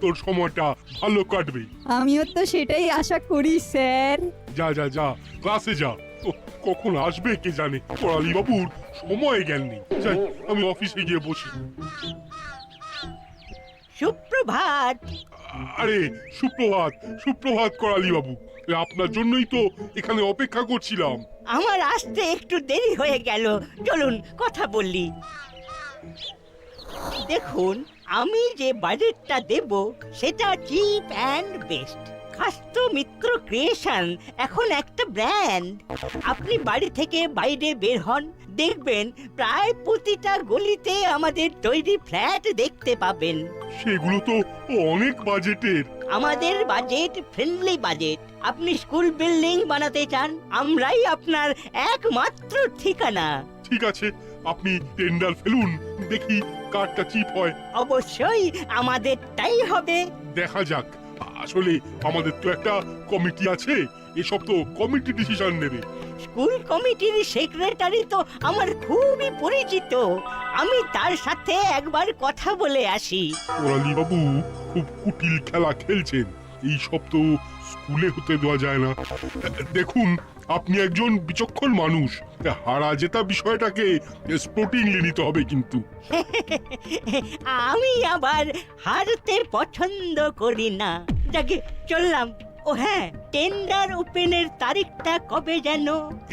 তোর সময়টা ভালো কাটবে। আমিও তো সেটাই আশা করি স্যার। যা যা যা, ক্লাসে যা। কখন আসবে কে জানে, করালি বাবুর সময় জ্ঞান নেই। যাই, আমি অফিসে গিয়ে বসি। সুপ্রভাত। আরে সুপ্রভাত, সুপ্রভাত করালি বাবু। আপনার জন্যই তো এখানে অপেক্ষা করছিলাম। আমার আসতে একটু দেরি হয়ে গেল, চলুন কথা বললি। দেখুন, আমি যে বাজেটটা দেব সেটা চিপ অ্যান্ড বেস্ট। খাস্ত মিত্র ক্রিয়েশন এখন একটা ব্র্যান্ড। আপনি বাড়ি থেকে বাইরে বের হন, দেখবেন প্রায় প্রতিটা গলিতে আমাদের তৈরি ফ্ল্যাট দেখতে পাবেন। সেগুলো তো অনেক বাজেটের। আমাদের বাজেট ফ্রেন্ডলি বাজেট। আপনি স্কুল বিল্ডিং বানাতে চান, আমরাই আপনার একমাত্র ঠিকানা। ঠিক আছে, আপনি টেন্ডার ফেলুন, দেখি কারটা চিপ হয়। অবশ্যই আমাদেরটাই হবে। দেখা যাক। আসলে আমাদের তো একটা কমিটি আছে, এসব তো কমিটি ডিসিশন নেবে। স্কুল কমিটির সেক্রেটারি তো আমার খুবই পরিচিত, আমি তার সাথে একবার কথা বলে আসি। কোরালি বাবু খুব কুটিল খেলা খেলছেন, এই সব তো স্কুলে হতে দেওয়া যায় না। দেখুন, আপনি একজন বিচক্ষণ মানুষ, হারা জেতা বিষয়টাকে স্পোর্টিংলি নিতে হবে কিন্তু। আমি আবার হারতে পছন্দ করি না। যাকে চললাম। ও হ্যাঁ, টেন্ডার ওপেনের তারিখটা কবে যেন?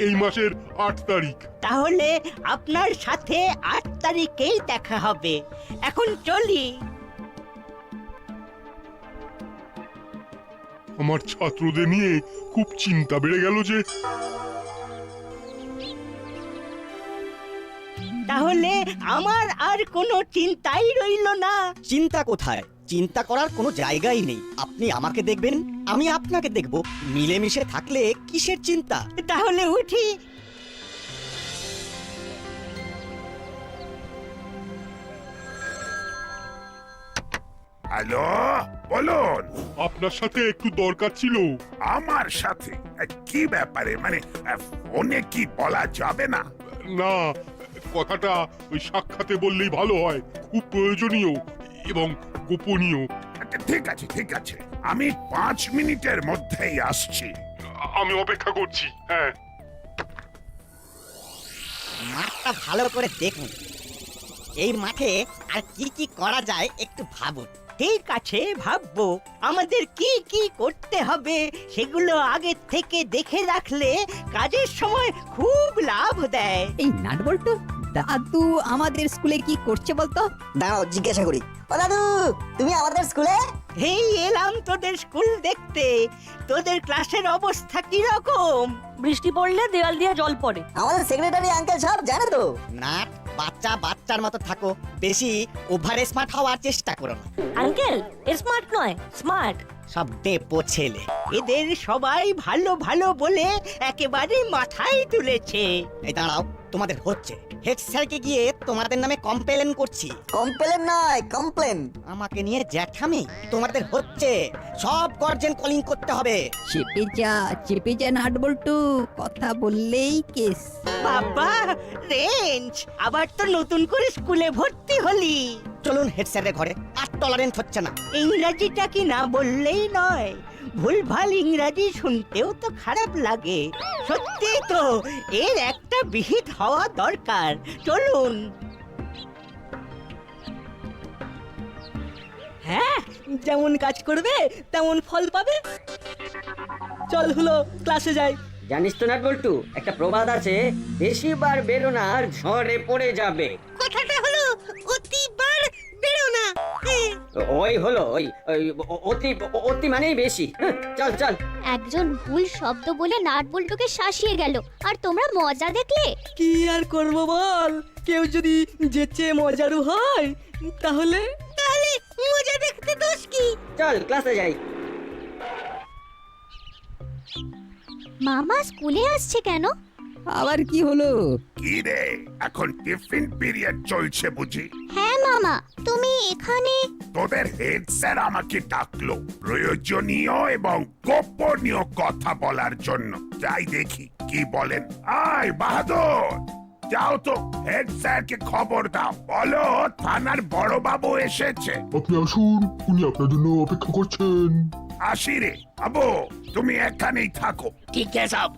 এই মাসের 8 তারিখ। তাহলে আপনার সাথে 8 তারিখেই দেখা হবে। এখন চলি। আমার ছাত্রদের নিয়ে খুব চিন্তা বেড়ে গেল যে। তাহলে আমার আর কোনো চিন্তাই রইল না। চিন্তা কোথায়? চিন্তা করার কোনো জায়গাই নেই। আপনি আমাকে দেখবেন, আমি আপনাকে দেখব। মিলেমিশে থাকলে কিসের চিন্তা? তাহলে উঠি। হ্যালো, বলুন। আপনার সাথে একটু দরকার ছিল। আমার সাথে? কি ব্যাপারে? মানে ফোনে কি বলা যাবে না? না, কথাটা ওই সাক্ষাতে বললেই ভালো হয়। খুব প্রয়োজনীয় এবং গোপনীয়। আচ্ছা, ঠিক আছে ঠিক আছে, আমি 5 মিনিটের মধ্যেই আসছি। আমি অপেক্ষা করছি। হ্যাঁ, মাঠটা ভালো করে দেখুন। এই মাঠে আর কি কি করা যায় একটু ভাবুন। ঠিক আছে, ভাববো। আমাদের কি কি করতে হবে সেগুলো আগে থেকে দেখে রাখলে কাজের সময় খুব লাভ দেয়। এই নাটবল্টু, দাদু আমাদের স্কুলে কি করছে বলতো? দাঁড়াও জিজ্ঞাসা করি। ও দাদু, তুমি আমাদের স্কুলে? এই এলাম তোদের স্কুল দেখতে। তোদের ক্লাসের অবস্থা কি রকম? বৃষ্টি পড়লে দেওয়াল দিয়ে জল পড়ে। আমাদের সেক্রেটারি আঙ্কেল সব জানে তো। না, বাচ্চা বাচ্চার মতো থাকো, বেশি ওভার স্মার্ট হওয়ার চেষ্টা করো না। আঙ্কেল স্মার্ট নয়, স্মার্ট। সব ডেপো ছেলে। এদের সবাই ভালো ভালো বলে একেবারে মাথায় তুলেছে। এই দাঁড়াও, তোমাদের হচ্ছে। হেড স্যারকে গিয়ে তোমাদের নামে কমপ্লেন করছি। কমপ্লেন নয়, কমপ্লেন। আমাকে নিয়ে জ্যাঠামি? তোমাদের হচ্ছে। সব গার্জেন কলিং করতে হবে। চেপে যা নাটবল্টু, কথা বললেই কেস। বাবা, রেঞ্জ, আবার তো নতুন করে স্কুলে ভর্তি হলি। চলুন হেড স্যারের ঘরে। আর টলারেন্স হচ্ছে না। ইংরাজিটা কি না বললেই নয়। ভুলভাল ইংরাজি শুনতেও তো খারাপ লাগে। সত্যি তো, এর একটা বিহিত হওয়া দরকার। চলুন। হ্যাঁ, যেমন কাজ করবে তেমন ফল পাবে। চল হলো, ক্লাসে যাই। জানিস তো নাট বল্টু, একটা প্রবাদ আছে, বেশিবার বেরো না আর ঝড়ে পড়ে যাবে। কথাটা হলো অতিবার বেরো না। ওই হলো ওই ওই অতি অতি মানেই বেশি। চল চল। একজন ভুল শব্দ বলে নাটবল্টুকে শাসিয়ে গেল, আর তোমরা মজা দেখলে। কি আর করব বল, কেউ যদি যেচে মজারু হয় তাহলে মজা দেখতে দোষ কি? চল ক্লাসে যাই। মামা স্কুলে আসছে কেন? আবার কি হলো? কি রে, এখন টিফিন পিরিয়ড চলছে বুঝি? হ্যাঁ মামা, তুমি এখানে? তোদের হেড স্যার আমাকে ডাকলো প্রয়োজনীয় এবং গোপনীয় কথা বলার জন্য। যাই দেখি কি বলেন। আয় বাহাদুর, যাও তো হেড স্যারকে খবর দাও, বলো থানার বড় বাবু এসেছে। আপনি আসুন, উনি আপনার জন্য অপেক্ষা করছেন। আসি রে বাবু, তুমি এখানেই থাকো। ঠিক আছে সব।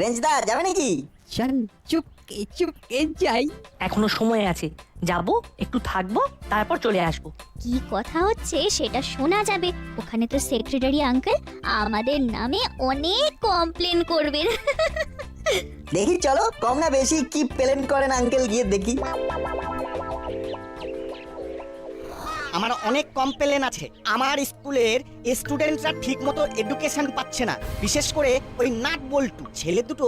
রেঞ্জদা যাবে নাকি? চল চুপকে যাই। এখনো সময় আছে, যাব একটু থাকবো তারপর চলে আসবো। কি কথা হচ্ছে সেটা শোনা যাবে। ওখানে তো সেক্রেটারি আঙ্কেল আমাদের নামে অনেক কমপ্লেন করবেন। দেখি চলো, কম না বেশি কি প্ল্যান করেন আঙ্কেল, গিয়ে দেখি। আমার অনেক কমপ্লেন আছে। আমার স্কুলের স্টুডেন্টরা ঠিক মতো এডুকেশন পাচ্ছে না, বিশেষ করে ওই নাট বল্টু ছেলে দুটো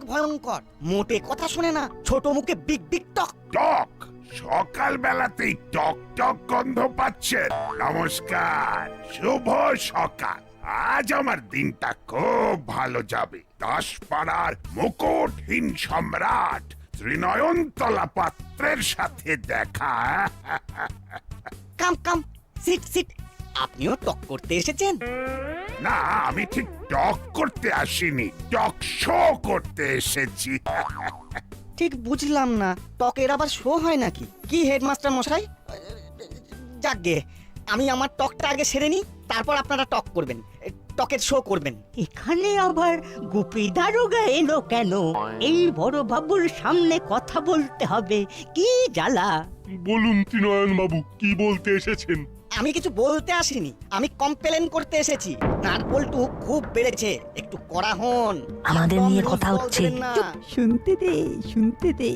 ভয়ঙ্কর, মোটে কথা শোনে না, ছোট মুখে বিগ বিগ টক। টক সকাল বেলাতেই টক টক গন্ধ পাচ্ছেন? নমস্কার, শুভ সকাল। আজ আমার দিনটা খুব ভালো যাবে। দাসপাড়ার মুকুটহীন সম্রাট শ্রীনয়নতলা পাত্রের সাথে দেখা। কাম কাম, সিট সিট। আপনিও টক করতে এসেছেন? না, আমি ঠিক টক করতে আসিনি, টক শো করতে এসেছি। ঠিক বুঝলাম না, টকের আবার শো হয় নাকি? কি হেডমাস্টার মশাই? যাকগে, আমি আমার টকটা আগে সেরে নিই, তারপর আপনারা টক করবেন, টকের শো করবেন। এখানে আবার গুপি দারোগা এলো কেন? এই বড় বাবুর সামনে কথা বলতে হবে, কি জ্বালা। বলুন ত্রিনয়ন বাবু, কি বলতে এসেছেন? আমি কিছু বলতে আসিনি, আমি কমপ্লেন করতে এসেছি। নাট বল্টু খুব বেড়েছে, একটু কড়া হন। আমাদের একদম নিয়ে লুজ কথা বল হচ্ছে। দেবেন না। শুনতে দে।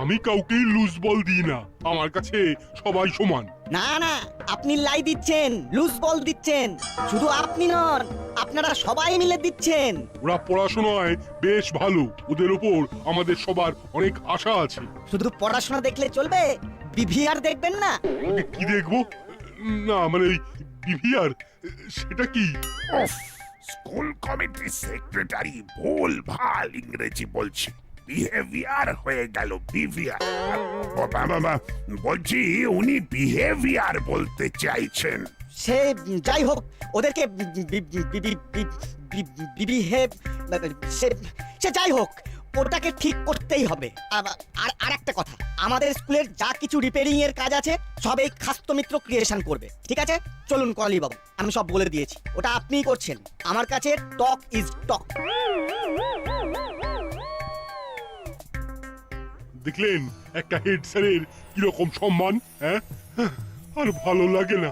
আমি কাউকেই লুজ বল দিই না, আমার কাছে সবাই সমান। না না, আপনি লাই দিচ্ছেন, লুজ বল দিচ্ছেন। শুধু আপনি নন, আপনারা সবাই মিলে দিচ্ছেন। ওরা পড়াশোনায় বেশ ভালো, ওদের ওপর আমাদের সবার অনেক আশা আছে। শুধু পড়াশোনা দেখলে চলবে? বিভিআর দেখবেন না? কি দেখবো? না মানে বিভিআর, সেটা কি? উফ, স্কুল কমিটির সেক্রেটারি ভুল ভাল ইংরেজি বলছে, বিহেভিয়ার হয়ে গেল বিভিয়ার। বলছি উনি বিহেভিয়ার বলতে চাইছেন। সে যাই হোক, ওদেরকে সে যাই হোক, ওটাকে ঠিক করতেই হবে। আর একটা কথা, আমাদের স্কুলের যা কিছু রিপেয়ারিং এর কাজ আছে সব এই খাস্তমিত্র ক্রিয়েশন করবে, ঠিক আছে? চলুন করালি বাবু, আমি সব বলে দিয়েছি, ওটা আপনিই করছেন। আমার কাছে টক ইজ টক। দেখলেন একটা হেড স্যারের কিরকম সম্মান, হ্যাঁ? আর ভালো লাগে না।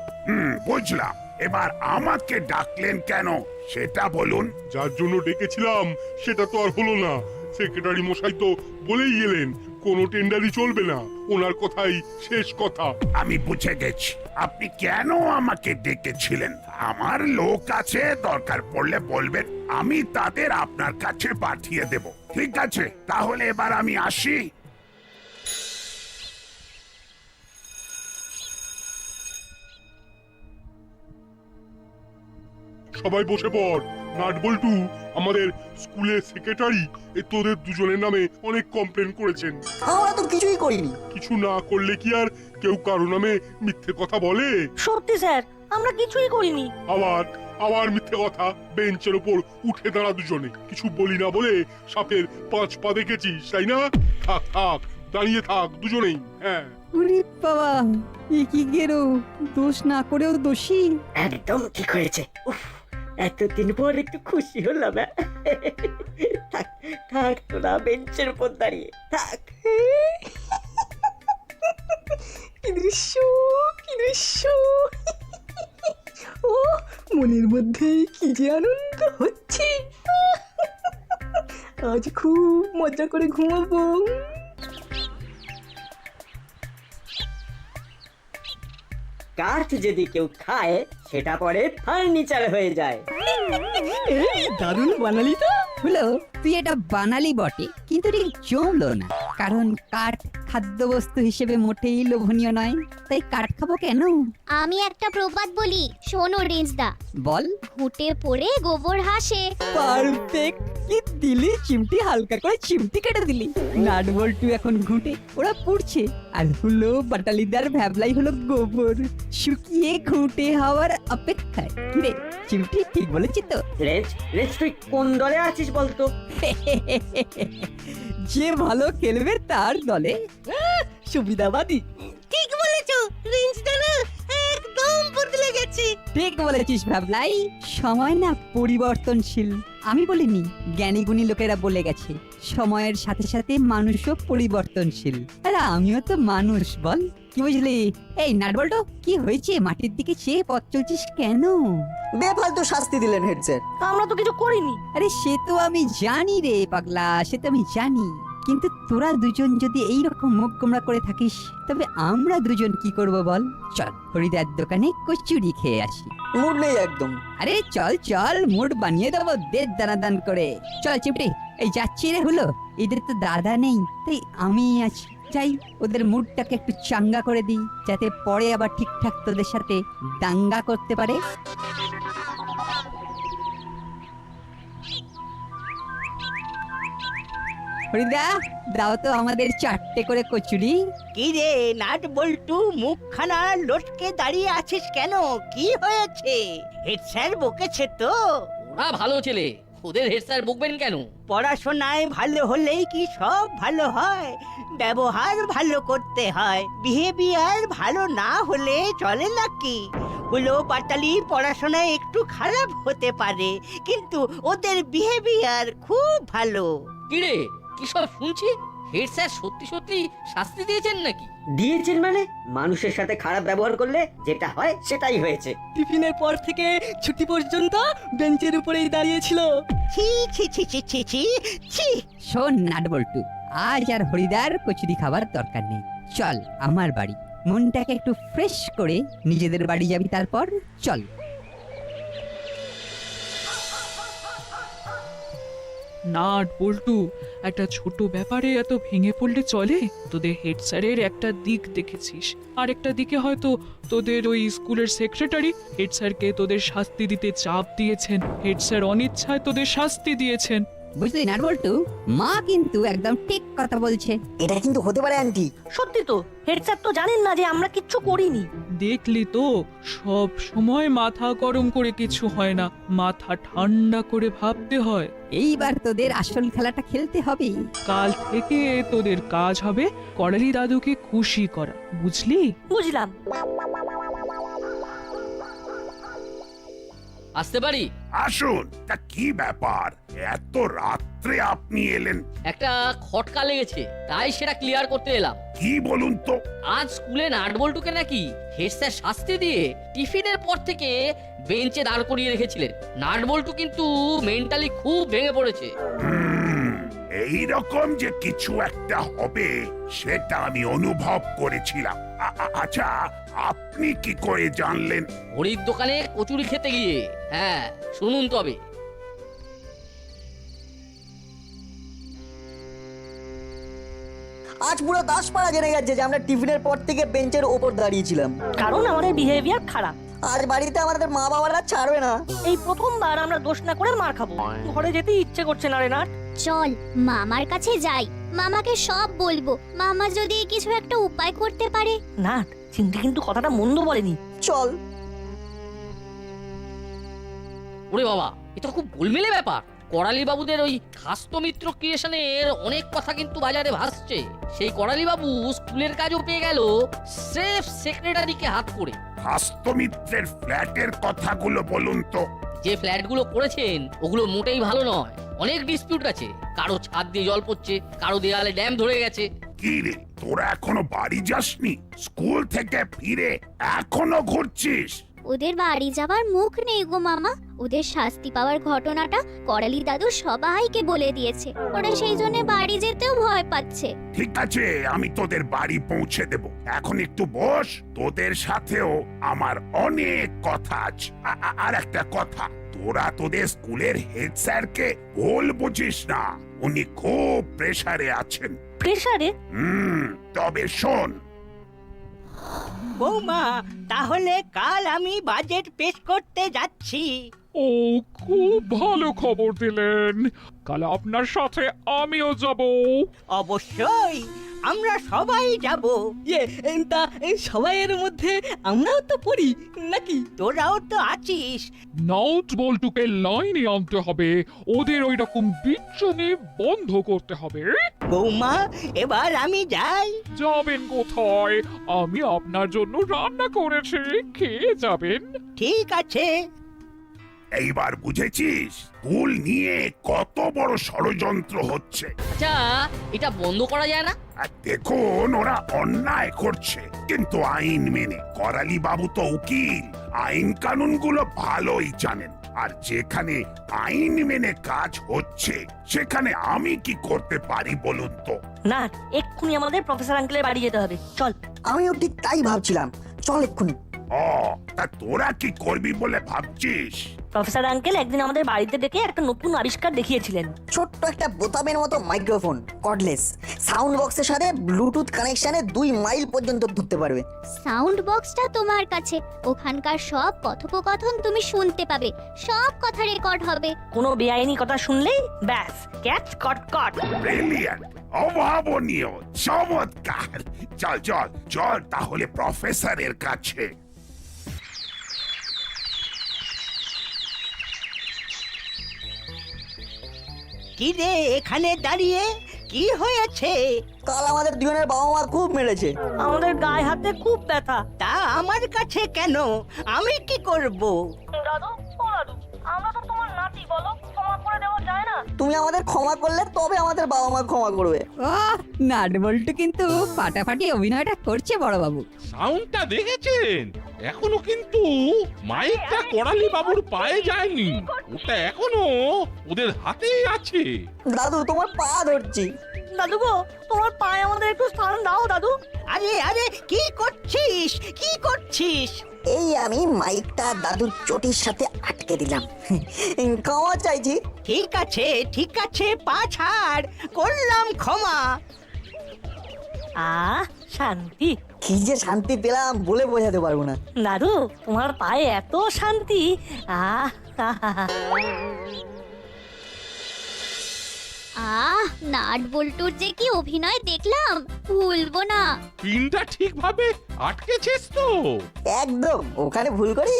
বুঝলাম। এবার আমাকে ডাকলেন কেন সেটা বলুন। যার জন্য ডেকেছিলাম সেটা তো আর হলো না। সেক্রেটারি মশাই তো বলেই গেলেন কোনো টেন্ডারই চলবে না, ওনার কথাই শেষ কথা। আমি বুঝে গেছি আপনি কেন আমাকে ডেকেছিলেন। আমার লোক আছে, দরকার পড়লে বলবেন, আমি তাদের আপনার কাছে পাঠিয়ে দেব। ঠিক আছে, তাহলে এবার আমি আসি। সবাই বসে পড়। নাট বল্টু আমাদের স্কুলের সেক্রেটারি তোদের দুজনের নামে অনেক কমপ্লেন করেছেন। আমরা তো কিছুই করিনি। কিছু না করলে কি আর কেউ কারো নামে মিথ্যে কথা বলে? সত্যি স্যার, আমরা কিছুই করিনি। আবার মিথ্যে কথা। বেঞ্চের উপর উঠে দাঁড়া দুজনে, কিছু বলি না বলে সাপের 5 পা দেখেছিস, তাই না? থাক দাঁড়িয়ে থাক দুজনেই। হ্যাঁ, ওরে বাবা, এ কি গেরো, দোষ না করেও দোষী। একদম ঠিক হয়েছে। উফ, এতদিন পর একটু খুশি হলাম। থাক থাক, তোরা বেঞ্চের উপর দাঁড়িয়ে থাক। কি দৃশ্য, কি দৃশ্য! ও, মনের মধ্যে কি যে আনন্দ হচ্ছে। আজ খুব মজা করে ঘুমাবো। কাঠ যদি কেউ খায় সেটা পরে ফার্নিচার হয়ে যায়। এই দারুণ বানালি তো। হলো, তুই এটা বানালি বটে, কিন্তু ঠিক জমলো না। কারণ কাঠ খাদ্যবস্তু হিসেবে মোটেই লোভনীয় নয়, তাই কাঠ খাবো কেন? আমি একটা প্রবাদ বলি, শোনো রেঞ্জদা। বল। ঘুটে পড়ে গোবর হাসে। পারফেক্ট। কি দিলি চিমটি, হালকা করে চিমটি কেটে দিলি। নাট বল্টু এখন ঘুঁটে ওরা পুড়ছে, আর হলো বাটালিদার ভ্যাবলাই হলো গোবর, শুকিয়ে ঘুঁটে হওয়ার অপেক্ষায়। কিরে চিমটি ঠিক বলেছি তো? রেঞ্জ রেঞ্জ তুই কোন দলে আছিস বলতো? যে ভালো খেলবে তার দলে। সুবিধাবাদী। ঠিক বলেছো রিঞ্জ দানা, একদম বদলে গেছে। ঠিক বলেছিস ভাবলাই, সময় না পরিবর্তনশীল। আমি বলিনি, জ্ঞানী গুণী লোকেরা বলে গেছে সময়ের সাথে সাথে মানুষও পরিবর্তনশীল। আরে আমিও তো মানুষ, বল কি বুঝলি? এই নাটবল্টু, কি হয়েছে? মাটির দিকে চেয়ে পথ চলছিস কেন? বেফালতু শাস্তি দিলেন হেড স্যার। আমরা তো কিছু করিনি। আরে সে তো আমি জানি রে পাগলা, সে তো আমি জানি। কিন্তু তোরা দুজন যদি এইরকম মুখ গোমড়া করে থাকিস, তবে আমরা দুজন কি করব বল? চল হরিদার দোকানে কচুরি খেয়ে আসি। মুড নেই একদম। আরে চল চল, মুড বানিয়ে দেবো দেড় দানাদান করে। চল চিপড়ি, এই যাচ্ছি রে। হলো এদের তো দাদা নেই, তাই আমি আছি। যাই ওদের মুডটাকে একটু চাঙ্গা করে দিই, যাতে পরে আবার ঠিকঠাক তোদের সাথে দাঙ্গা করতে পারে। হরিদা, দাও তো আমাদের 4টে করে কচুরি। কি রে নাট বল্টু, মুখখানা লটকে দাঁড়িয়ে আছিস কেন? কি হয়েছে? হেড স্যার বকেছে তো? ওরা ভালো ছেলে, ওদের হেড স্যার বকবেন কেন? পড়াশোনায় ভালো হলেই কি সব ভালো হয়? ব্যবহার ভালো করতে হয়, বিহেভিয়ার ভালো না হলে চলে নাকি? হলো পাটালি পড়াশোনায় একটু খারাপ হতে পারে, কিন্তু ওদের বিহেভিয়ার খুব ভালো। কিরে কি সব শুনছি? হেড স্যার সত্যি সত্যি শাস্তি দিয়েছেন নাকি? দিয়েছেন মানে? মানুষের সাথে খারাপ ব্যবহার করলে যেটা হয় সেটাই হয়েছে। টিফিনের পর থেকে ছুটি পর্যন্ত বেঞ্চের উপরেই দাঁড়িয়েছিল। ছি ছি ছি ছি ছি ছি ছি। শোন নাটবল্টু, আজ আর হরিদার কচুরি খাবার দরকার নেই। চল আমার বাড়ি, মনটাকে একটু ফ্রেশ করে নিজেদের বাড়ি যাবি। তারপর চল। নাট বল্টু, একটা ছোট ব্যাপারে এত ভেঙে পড়লে চলে? তোদের হেড স্যারের একটা দিক দেখেছিস, আর একটা দিকে হয়তো তোদের ওই স্কুলের সেক্রেটারি হেড স্যারকে তোদের শাস্তি দিতে চাপ দিয়েছেন। হেড স্যার অনিচ্ছায় তোদের শাস্তি দিয়েছেন। বুঝলি নাটবল্টু, মা কিন্তু একদম ঠিক কথা বলছে। এটা কিন্তু হতে পারে আন্টি। সত্যি তো, হেড স্যার তো জানেন না যে আমরা কিচ্ছু করিনি। দেখলি তো, সব সময় মাথা গরম করে কিছু হয় না, মাথা ঠান্ডা করে ভাবতে হয়। এইবার তোদের আসল খেলাটা খেলতে হবে। কাল থেকে তোদের কাজ হবে করালি দাদুকে খুশি করা, বুঝলি? বুঝলাম। আসতে পারি? আসুন। তা কি ব্যাপার, এত রাত্রে আপনি এলেন? একটা খটকা লেগেছে, তাই সেটা ক্লিয়ার করতে এলাম। কি বলুন তো? আজ স্কুলে নাটবল্টুকে নাকি হেড স্যার শাস্তি দিয়ে টিফিনের পর থেকে বেঞ্চে দাঁড় করিয়ে রেখেছিলেন। নাটবল্টু কিন্তু মেন্টালি খুব ভেঙে পড়েছে। এই রকম যে কিছু একটা হবে সেটা আমি অনুভব করেছিলাম। আচ্ছা, আপনি কি করে জানলেন? হরির দোকানে কচুরি খেতে গিয়ে। হ্যাঁ শুনুন তবে। আজ পুরো 10 পাড়া জেনে গেছে যে আমরা টিফিনের পর থেকে বেঞ্চের ওপর দাঁড়িয়েছিলাম। কারণ আমাদের বিহেভিয়ার খারাপ। আজ বাড়িতে আমাদের মা বাবারা ছাড়বে না। এই প্রথমবার আমরা দোষ না করে মার খাবো। ঘরে যেতে ইচ্ছে করছে না রে নাট। চল মামার কাছে যাই, মামাকে সব বলবো। মামা যদি কিছু একটা উপায় করতে পারে। নাট, চিন্তা কিন্তু কথাটা মন্দ বলেনি। চল। ওরে বাবা, এটা খুব গোলমেলে ব্যাপার। করালি বাবুদের ওই খাস্ত মিত্র ক্রিয়েশনের অনেক কথা কিন্তু বাজারে ভাসছে। সেই করালি বাবু স্কুলের কাজও পেয়ে গেল স্রেফ সেক্রেটারিকে হাত করে। হাস্তমিত্রের ফ্ল্যাটের কথাগুলো বলুন তো। যে ফ্ল্যাটগুলো করেছেন ওগুলো মোটেই ভালো নয়। অনেক ডিসপিউট আছে, কারো ছাদ দিয়ে জল পড়ছে, কারো দেয়ালে ড্যাম ধরে গেছে। কি রে, তোরা এখনো বাড়ি যাসনি? স্কুল থেকে ফিরে এখনো ঘুরছিস? ওদের বাড়ি যাবার মুখ নেই গো মামা। ওদের শাস্তি পাওয়ার ঘটনাটা করালি দাদু সবাইকে বলে দিয়েছে। ওরা সেই জন্য বাড়ি যেতেও ভয় পাচ্ছে। ঠিক আছে, আমি তোদের বাড়ি পৌঁছে দেব। এখন একটু বস, তোদের সাথেও আমার অনেক কথা আছে। আর একটা কথা, তোরা তোদের স্কুলের হেড স্যারকে ভুল বুঝিস না, উনি খুব প্রেসারে আছেন। প্রেসারে? তবে শোন বৌমা, তাহলে কাল আমি বাজেট পেশ করতে যাচ্ছি। ও, খুব ভালো খবর দিলেন। কাল আপনার সাথে আমিও যাব। অবশ্যই আমরা সবাই যাব। ইয়ে তা সবাইয়ের মধ্যে আমরাও তো পড়ি নাকি? তোরাও তো আছিস। নাট বল্টুকে লাইনে আনতে হবে, ওদের ওই রকম বিচ্ছনে বন্ধ করতে হবে। বৌমা, এবার আমি যাই। যাবেন কোথায়? আমি আপনার জন্য রান্না করেছি, খেয়ে যাবেন। ঠিক আছে। এইবার বুঝেছিস স্কুল নিয়ে কত বড় ষড়যন্ত্র হচ্ছে। আচ্ছা, এটা বন্ধ করা যায় না? আর দেখুন ওরা অন্যায় করছে কিন্তু আইন মেনে। করালি বাবু তো উকিল, আইন কানুনগুলো ভালোই জানেন। আর যেখানে আইন মেনে কাজ হচ্ছে সেখানে আমি কি করতে পারি বলুন তো? না, এক্ষুনি আমাদের প্রফেসর আঙ্কেলের বাড়ি যেতে হবে। চল। আমিও ঠিক তাই ভাবছিলাম, চল এক্ষুনি। ও, তা তোরা কি করবি বলে ভাবছিস? প্রফেসর আঙ্কেল একদিন আমাদের বাড়িতে ডেকে একটা নতুন আবিষ্কার দেখিয়েছিলেন। ছোট্ট একটা বোতামের মতো মাইক্রোফোন, কর্ডলেস, সাউন্ড বক্সের সাথে ব্লুটুথ কানেকশনে 2 মাইল পর্যন্ত ধরতে পারবে। সাউন্ড বক্সটা তোমার কাছে, ওখানকার সব কথোপকথন তুমি শুনতে পাবে, সব কথা রেকর্ড হবে। কোনো বেআইনি কথা শুনলেই ব্যাস ক্যাচ কট কট। ব্রিলিয়ান্ট, অভাবনীয়, চমৎকার। চল চল চল তাহলে প্রফেসরের কাছে। কি রে এখানে দাঁড়িয়ে, কি হয়েছে? কাল আমাদের দুজনের বাবা মা খুব মেরেছে। আমাদের গায়ে হাতে খুব ব্যথা। তা আমার কাছে কেন? আমি কি করব? দাদু, ও দাদু, আমরা তো তোমার নাতি, বলো ক্ষমা করে দেওয়া যায় না? তুমি আমাদের ক্ষমা করলে তবে আমাদের বাবা মা ক্ষমা করবে। নাট বল্টু কিন্তু ফাটাফাটি অভিনয়টা করছে বড়বাবু। সাউন্ডটা দেখেছেন? এখনো কিন্তু মাইকটা করালি বাবুর পায়ে যায়নি, ওটা এখনো ওদের হাতেই আছে। দাদু তোমার পা ধরছি। দাদু গো, তোমার পায়ে আমাদের একটু স্থান দাও দাদু। আরে আরে, কি করছিস? কি করছিস? এই আমি মাইকটা দাদুর চটির সাথে আটকে দিলাম। ক্ষমা চাইছি। ঠিক আছে ঠিক আছে, পা ছাড়, করলাম ক্ষমা। শান্তি। কি যে শান্তি পেলাম বলে বোঝাতে পারবো না। দাদু, তোমার পায়ে এত শান্তি। নাট বল্টুর যে কি অভিনয় দেখলাম, ভুলবো না। পিনটা ঠিকভাবে আটকেছিস তো? একদম, ওখানে ভুল করি?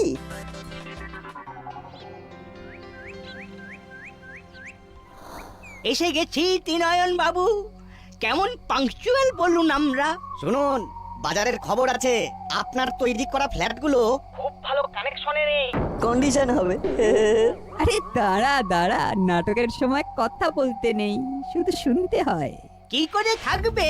এসে গেছি ত্রিনয়ন বাবু। কেমন পাংচুয়াল বলুন আমরা। শুনুন, বাজারের খবর আছে আপনার তৈরি করা ফ্ল্যাটগুলো খুব ভালো কানেকশনে নেই, কন্ডিশন হবে। আরে দাঁড়া দাঁড়া, নাটকের সময় কথা বলতে নেই, শুধু শুনতে হয়। কি করে থাকবে?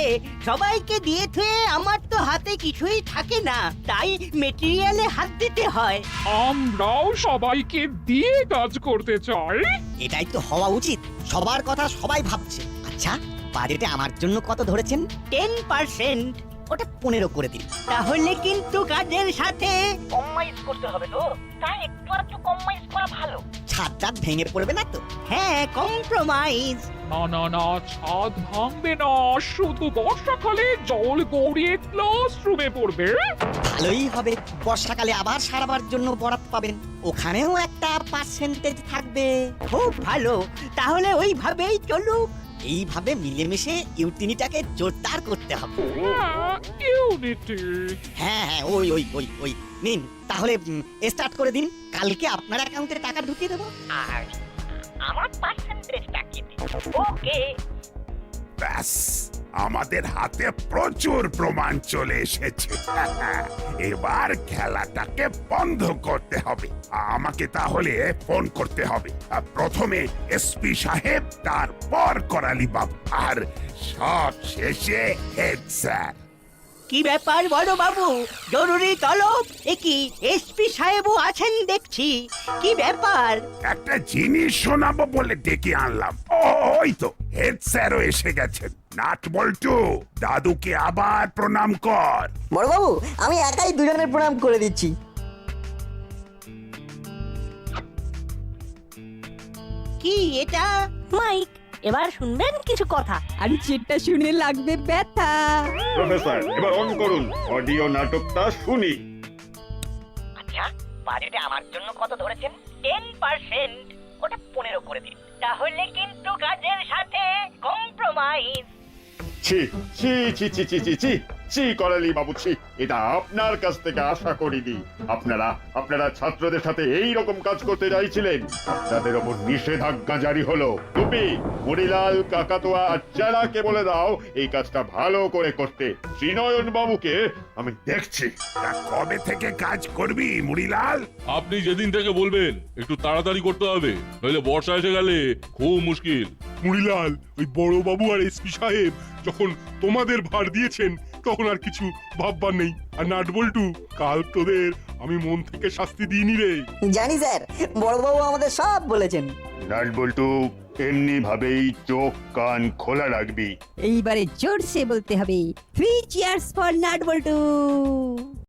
সবাইকে দিয়ে থুয়ে আমার তো হাতে কিছুই থাকে না, তাই মেটেরিয়ালে হাত দিতে হয়। আমরাও সবাইকে দিয়ে কাজ করতে চাই। এটাই তো হওয়া উচিত। সবার কথা সবাই ভাবছে। আচ্ছা, বাজেটে আমার জন্য কত ধরেছেন? 10%। ওটা 15 করে দিন। তাহলে কিন্তু কাজের সাথে কম্প্রোমাইজ করতে হবে তো, তাই একটু কম্প্রোমাইজ করা ভালো। ছাদ ভেঙে পড়বে না তো? হ্যাঁ, কম্প্রোমাইজ। না না না, ছাদ ভাঙবে না, শুধু বর্ষাকালে জল গড়িয়ে ক্লাসরুমে পড়বে। ভালোই হবে, বর্ষাকালে আবার সারাবার জন্য বরাত পাবেন, ওখানেও একটা পার্সেন্টেজ থাকবে। খুব ভালো, তাহলে ওইভাবেই চলুক। এইভাবে মিলেমিশে ইউটিনিটাকে জোরদার করতে হবে। ইউনিটি। হ্যাঁ হ্যাঁ, ওই ওই ওই ওই নিন, তাহলে স্টার্ট করে দিন। কালকে আপনার অ্যাকাউন্টে টাকা ঢুকিয়ে দেবো। আর আমার পার্সেন্টেজটা কি দিন? ওকে। ব্যাস, আমাদের হাতে প্রচুর প্রমাণ চলে এসেছে। এবার খেলাটাকে বন্ধ করতে হবে। আমাকে তাহলে ফোন করতে হবে। প্রথমে এসপি সাহেব, তারপর করালি বাবু, আর সব শেষে হেড স্যার। কি ব্যাপার বড় বাবু, জরুরি তলব? কি এসপি সাহেবও আছেন দেখছি, কি ব্যাপার? একটা জিনিস শোনাবো বলে ডেকে আনলাম। ওই তো হেড স্যারও এসে গেছেন। নাট বল্টু, দাদুকে আবার প্রণাম কর। বড়বাবু, আমি একাই দুজনের প্রণাম করে দিচ্ছি। কি এটা? মাইক, এবার শুনবেন কিছু কথা। আর যেটা শুনে লাগবে ব্যথা। প্রফেসর, এবার অন করুন, অডিও নাটকটা শুনি। আচ্ছা, আচ্ছা বাজেটে আমার জন্য কত ধরেছেন? 10%। ওটা 15 করে দিন। তাহলে কিন্তু কাজের সাথে কম্প্রোমাইজ। ছি ছি ছি ছি ছি ছি ছি ছি করালি বাবু ছি, এটা আপনার কাছ থেকে আশা করিনি। আপনারা ছাত্রদের সাথে এই রকম কাজ করতে চাইছিলেন, আপনাদের ওপর নিষেধাজ্ঞা জারি হলো। টুপি, মরিলাল, কাকাতুয়া আর চেলাকে বলে দাও এই কাজটা ভালো করে করতে। শ্রীনয়ন বাবুকে আমি দেখছি। তা কবে থেকে কাজ করবি মুড়িলাল? আপনি যেদিন থেকে বলবেন একটু তাড়াতাড়ি করতে হবে, নইলে বর্ষা এসে গেলে খুব মুশকিল। মুড়িলাল, ওই বড় বাবু আর এসপি সাহেব যখন তোমাদের ভার দিয়েছেন তখন আর কিছু ভাববার নেই। আর নাট বল্টু, কাল তোদের আমি মন থেকে শাস্তি দিইনি রে। জানি স্যার, বড়বাবু আমাদের সব বলেছেন। নাট বল্টু, এমনি ভাবেই চোখ কান খোলা রাখবি। এইবারে জোরসে বলতে হবে 3 চিয়ার্স ফর নাট বল্টু।